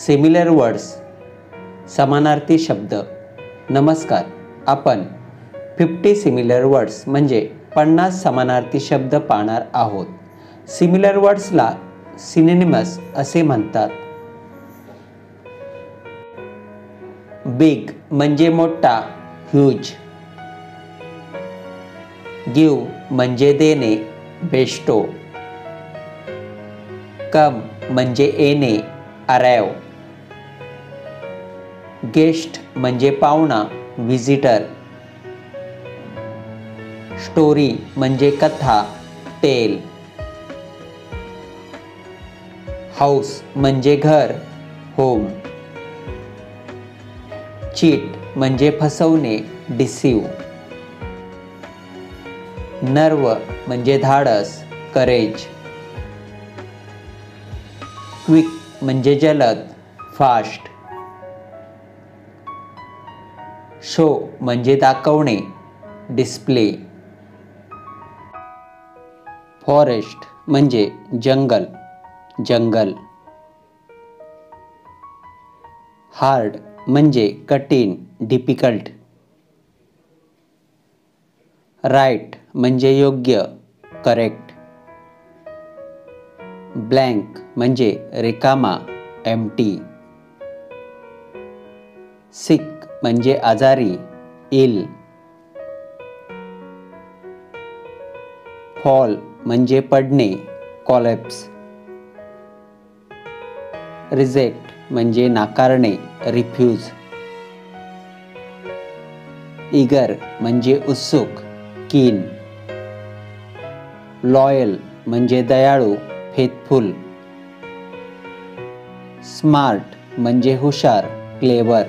Similar words, समानार्थी शब्द. नमस्कार, आपण 50 सिमिलर वर्ड्स म्हणजे 50 समानार्थी शब्द पाहणार आहोत. सिमिलर वर्ड्सला सिनोनिमस असे म्हणतात. बिग म्हणजे मोठा, ह्यूज. गिव म्हणजे देणे, बेस्टो. कम म्हणजे येणे, अराइव. गेस्ट म्हणजे पाहुणा, व्हिजिटर. स्टोरी म्हणजे कथा, टेल. हाऊस म्हणजे घर, होम. चीट म्हणजे फसवणे, डिसीव. नर्व म्हणजे धाडस, करेज. क्विक म्हणजे जलद, फास्ट. शो म्हणजे दाखवणे, डिस्प्ले. फॉरेस्ट म्हणजे जंगल, जंगल. हार्ड म्हणजे कठीण, डिफिकल्ट. राईट म्हणजे योग्य, करेक्ट. ब्लँक म्हणजे रिकामा, एम्प्टी. सिक म्हणजे आजारी, इल. फॉल म्हणजे पडणे, कॉलेप्स. रिजेक्ट म्हणजे नाकारणे, रिफ्यूज. इगर म्हणजे उत्सुक, कीन. लॉयल म्हणजे दयाळू, फेथफुल. स्मार्ट म्हणजे हुशार, क्लेवर.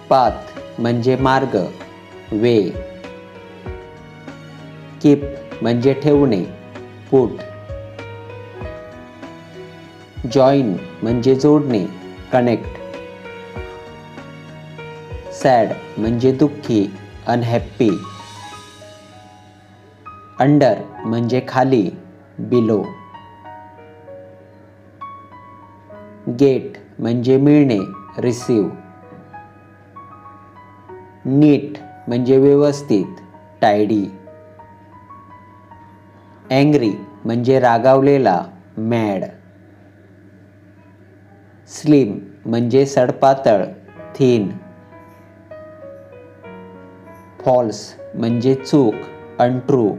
पाथ म्हणजे मार्ग, वे. कीप म्हणजे ठेवणे, पुट. जॉईन म्हणजे जोडणे, कनेक्ट. सॅड म्हणजे दुःखी, अनहॅप्पी. अंडर म्हणजे खाली, बिलो. गेट म्हणजे मिळणे, रिसीव. नीट म्हणजे व्यवस्थित, टायडी. अँग्री म्हणजे रागावलेला, मॅड. स्लिम म्हणजे सडपातळ, थिन. फॉल्स म्हणजे चूक, अनट्रू.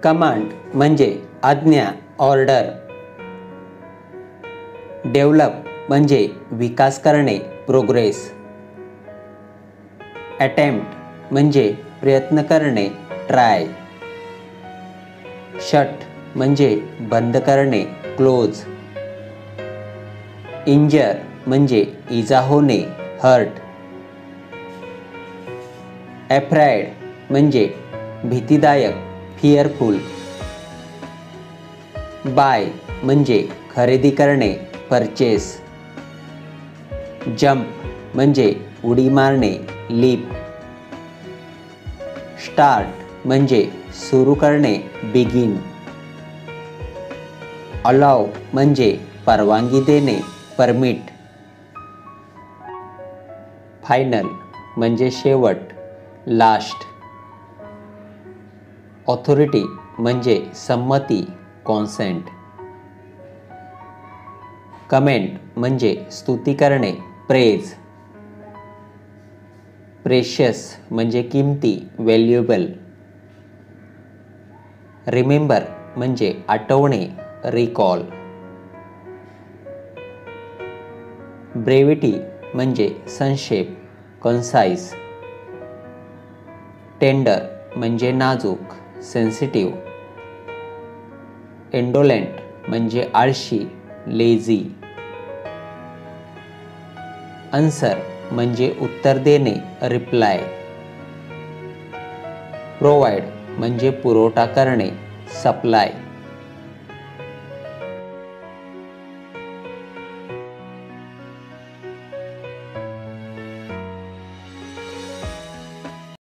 कमांड म्हणजे आज्ञा, ऑर्डर. डेव्हलप म्हणजे विकास करणे, प्रोग्रेस. अटेम्प्ट म्हणजे प्रयत्न करणे, ट्राय. शट म्हणजे बंद करणे, क्लोज. इंजर म्हणजे इजा होणे, हर्ट. अफ्राइड म्हणजे भीतीदायक, फिअरफुल. बाय म्हणजे खरेदी करणे, परचेस. जंप म्हणजे उडी मारणे, लीप. स्टार्ट म्हणजे सुरू करणे, बिगिन. अलाव म्हणजे परवानगी देणे, परमिट. फायनल म्हणजे शेवट, लास्ट. ऑथॉरिटी म्हणजे संमती, कॉन्सेंट. कमेंट म्हणजे स्तुती करणे, प्रेज. प्रेशियस म्हणजे किमती, व्हॅल्युएबल. रिमेंबर म्हणजे आठवणे, रिकॉल. ब्रेव्हिटी म्हणजे संक्षेप, कन्साइज. टेंडर म्हणजे नाजूक, सेन्सिटिव्ह. इंडोलेंट म्हणजे आळशी, लेझी. आन्सर म्हणजे उत्तर देणे, रिप्लाय. प्रोव्हाइड म्हणजे पुरवठा करणे, सप्लाय.